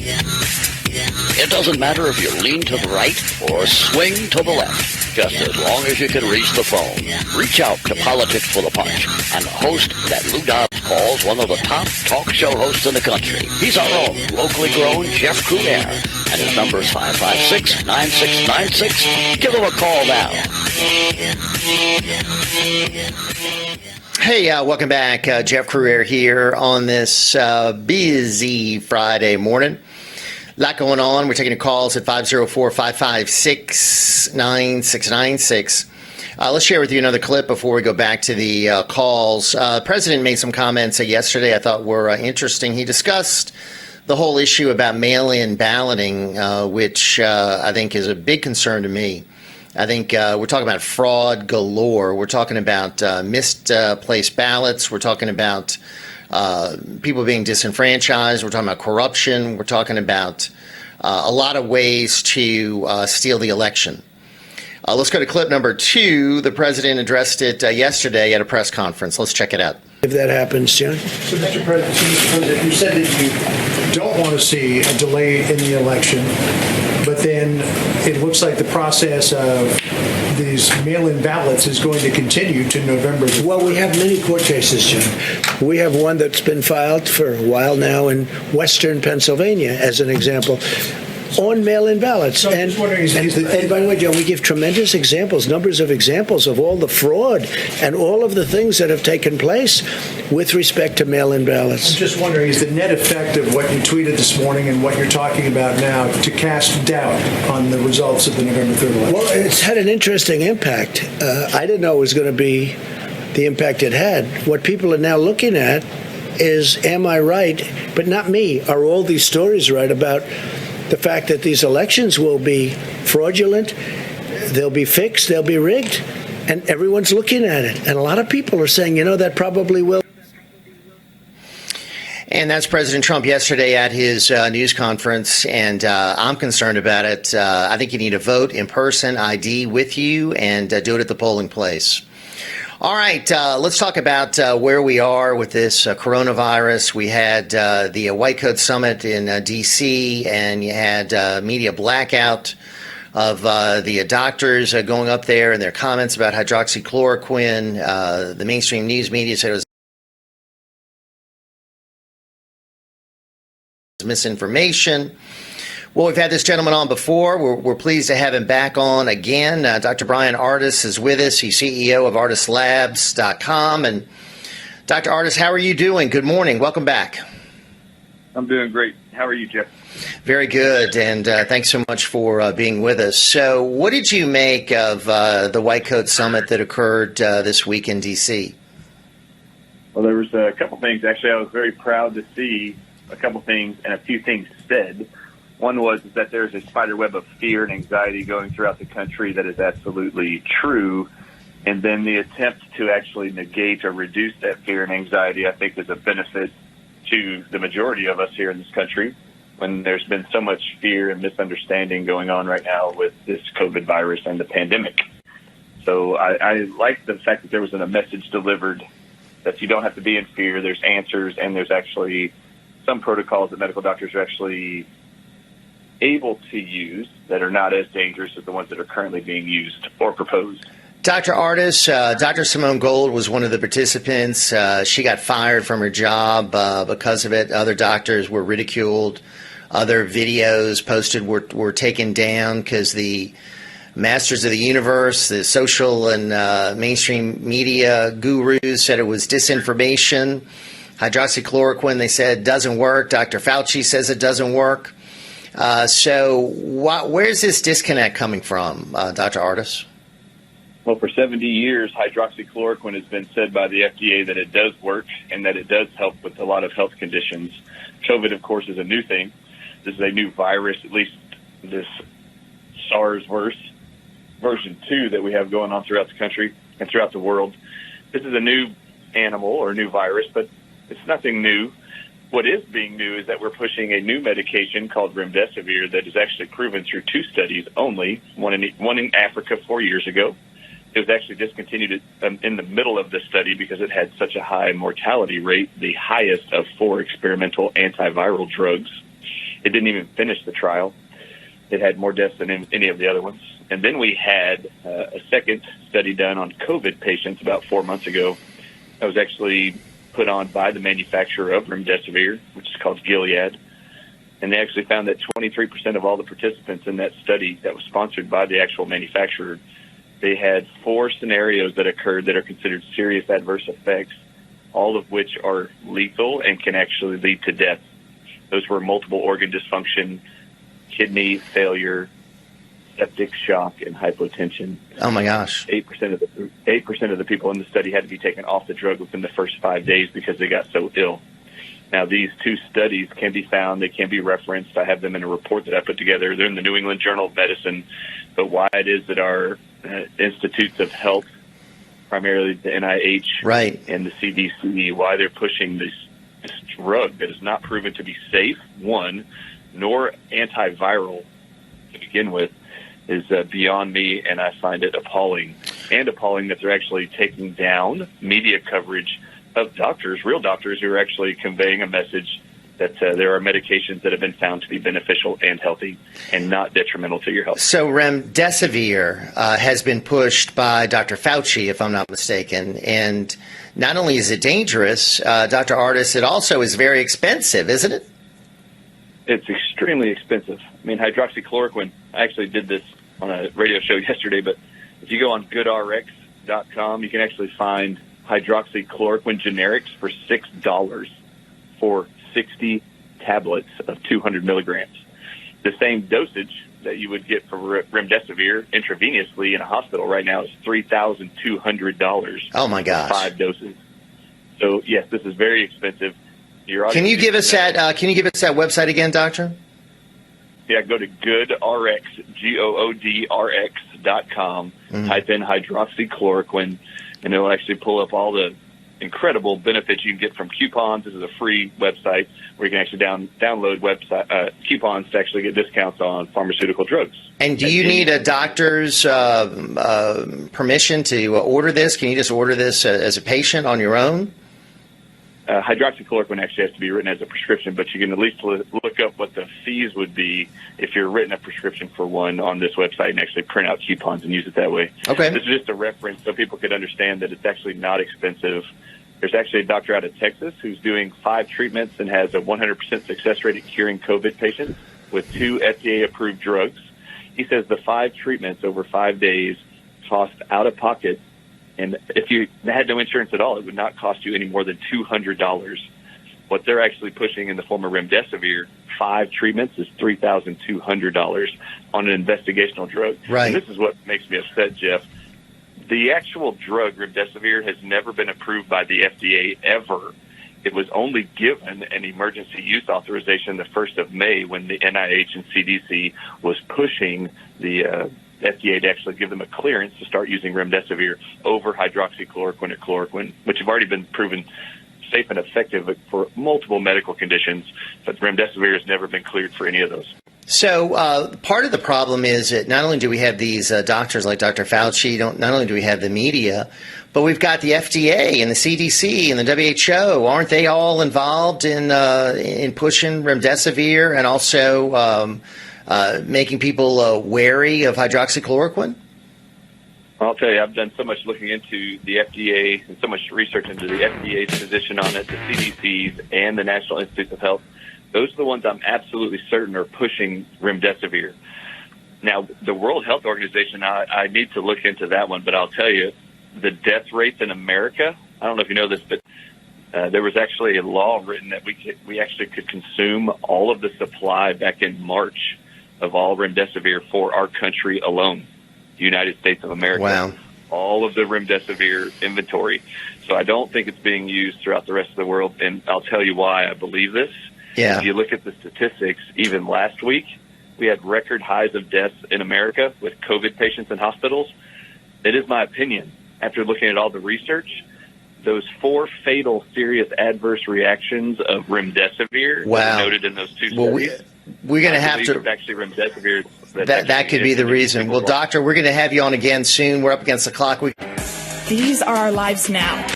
It doesn't matter if you lean to the right or swing to the left, just as long as you can reach the phone. Reach out to Politics for the Punch and the host that Lou Dobbs calls one of the top talk show hosts in the country. He's our own locally grown Jeff Coulier, and his number is 556-9696. Give him a call now. Hey, welcome back. Jeff Coulier here on this busy Friday morning. A lot going on. We're taking your calls at 504-556-9696. Let's share with you another clip before we go back to the calls. The president made some comments yesterday I thought were interesting. He discussed the whole issue about mail-in balloting, which I think is a big concern to me. I think we're talking about fraud galore. We're talking about misplaced ballots. We're talking about people being disenfranchised. We're talking about corruption. We're talking about a lot of ways to steal the election. Let's go to clip number 2. The president addressed it yesterday at a press conference. Let's check it out. If that happens, John. So, Mr. President, you said that you don't want to see a delay in the election, but then it looks like the process of these mail-in ballots is going to continue to November. Well, we have many court cases, John. We have one that's been filed for a while now in western Pennsylvania, as an example, on mail-in ballots. So and by the way, John, we give tremendous examples, numbers of examples of all the fraud and all of the things that have taken place with respect to mail-in ballots. I'm just wondering, is the net effect of what you tweeted this morning and what you're talking about now to cast doubt on the results of the November 3rd election? Well, it's had an interesting impact. I didn't know it was going to be the impact it had. What people are now looking at is, am I right? But not me. Are all these stories right about the fact that these elections will be fraudulent, they'll be fixed, they'll be rigged, and everyone's looking at it. And a lot of people are saying, that probably will. And that's President Trump yesterday at his news conference, and I'm concerned about it. I think you need to vote in person, ID with you, and do it at the polling place. All right, let's talk about where we are with this coronavirus. We had the White Coat Summit in D.C., and you had media blackout of the doctors going up there and their comments about hydroxychloroquine. The mainstream news media said it was misinformation. Well, we've had this gentleman on before. We're pleased to have him back on again. Dr. Bryan Ardis is with us. He's CEO of ArdisLabs.com. And Dr. Ardis, how are you doing? Good morning. Welcome back. I'm doing great. How are you, Jeff? Very good. And thanks so much for being with us. So what did you make of the White Coat Summit that occurred this week in D.C.? Well, there was a couple things. Actually, I was very proud to see a couple things and a few things said. One was that there's a spider web of fear and anxiety going throughout the country that is absolutely true. And then the attempt to actually negate or reduce that fear and anxiety, I think, is a benefit to the majority of us here in this country when there's been so much fear and misunderstanding going on right now with this COVID virus and the pandemic. So I like the fact that there was a message delivered that you don't have to be in fear. There's answers, and there's actually some protocols that medical doctors are actually able to use that are not as dangerous as the ones that are currently being used or proposed. Dr. Ardis, Dr. Simone Gold was one of the participants. She got fired from her job because of it. Other doctors were ridiculed. Other videos posted were taken down because the masters of the universe, the social and mainstream media gurus said it was disinformation. Hydroxychloroquine, they said, doesn't work. Dr. Fauci says it doesn't work. So where's this disconnect coming from, Dr. Ardis? Well, for 70 years, hydroxychloroquine has been said by the FDA that it does work and that it does help with a lot of health conditions. COVID, of course, is a new thing. This is a new virus, at least this SARS version 2 that we have going on throughout the country and throughout the world. This is a new animal or a new virus, but it's nothing new. What is being new is that we're pushing a new medication called Remdesivir that is actually proven through 2 studies only, one in Africa 4 years ago. It was actually discontinued in the middle of the study because it had such a high mortality rate, the highest of 4 experimental antiviral drugs. It didn't even finish the trial. It had more deaths than any of the other ones. And then we had a second study done on COVID patients about 4 months ago. That was actually put on by the manufacturer of Remdesivir, which is called Gilead. And they actually found that 23% of all the participants in that study that was sponsored by the actual manufacturer, they had 4 scenarios that occurred that are considered serious adverse effects, all of which are lethal and can actually lead to death. Those were multiple organ dysfunction, kidney failure, septic shock, and hypotension. Oh my gosh! 8% of the people in the study had to be taken off the drug within the first 5 days because they got so ill. Now, these 2 studies can be found; they can be referenced. I have them in a report that I put together. They're in the New England Journal of Medicine. But why it is that our institutes of health, primarily the NIH right. and the CDC, why they're pushing this drug that is not proven to be safe, one, nor antiviral to begin with, is beyond me, and I find it appalling. And appalling that they're actually taking down media coverage of doctors, real doctors, who are actually conveying a message that there are medications that have been found to be beneficial and healthy and not detrimental to your health. So Remdesivir has been pushed by Dr. Fauci, if I'm not mistaken. And not only is it dangerous, Dr. Ardis, it also is very expensive, isn't it? It's extremely expensive. I mean, hydroxychloroquine, I actually did this on a radio show yesterday, but if you go on goodrx.com, you can actually find hydroxychloroquine generics for $6 for 60 tablets of 200 milligrams. The same dosage that you would get for Remdesivir intravenously in a hospital right now is $3,200. Oh my gosh! For 5 doses. So yes, this is very expensive. Can you give us that? Can you give us that website again, Doctor? Yeah, go to GoodRx, GoodRx.com. Type in hydroxychloroquine, and it will actually pull up all the incredible benefits you can get from coupons. This is a free website where you can actually download coupons to actually get discounts on pharmaceutical drugs. And do you need a doctor's permission to order this? Can you just order this as a patient on your own? Hydroxychloroquine actually has to be written as a prescription, but you can at least look up what the fees would be if you're written a prescription for one on this website and actually print out coupons and use it that way. Okay. This is just a reference so people could understand that it's actually not expensive. There's actually a doctor out of Texas who's doing 5 treatments and has a 100% success rate at curing COVID patients with 2 FDA-approved drugs. He says the 5 treatments over 5 days cost out of pocket, and if you had no insurance at all, it would not cost you any more than $200. What they're actually pushing in the form of Remdesivir, 5 treatments, is $3,200 on an investigational drug. Right. And this is what makes me upset, Jeff. The actual drug, Remdesivir, has never been approved by the FDA ever. It was only given an emergency use authorization the 1st of May when the NIH and CDC was pushing the FDA to actually give them a clearance to start using Remdesivir over hydroxychloroquine or chloroquine, which have already been proven safe and effective for multiple medical conditions, but Remdesivir has never been cleared for any of those. So part of the problem is that not only do we have these doctors like Dr. Fauci, not only do we have the media, but we've got the FDA and the CDC and the WHO. Aren't they all involved in pushing Remdesivir and also making people wary of hydroxychloroquine? I'll tell you, I've done so much looking into the FDA and so much research into the FDA's position on it, the CDC's, and the National Institutes of Health. Those are the ones I'm absolutely certain are pushing Remdesivir. Now, the World Health Organization, I need to look into that one, but I'll tell you, the death rates in America, I don't know if you know this, but there was actually a law written that we actually could consume all of the supply back in March of all Remdesivir for our country alone, the United States of America. Wow. All of the Remdesivir inventory. So I don't think it's being used throughout the rest of the world, and I'll tell you why I believe this. Yeah. If you look at the statistics, even last week, we had record highs of deaths in America with COVID patients in hospitals. It is my opinion, after looking at all the research, those 4 fatal serious adverse reactions of Remdesivir wow. noted in those 2 studies. Well, we're going to have to. Actually, Remdesivir. That could be the reason. Well, Doctor, we're going to have you on again soon. We're up against the clock. These are our lives now.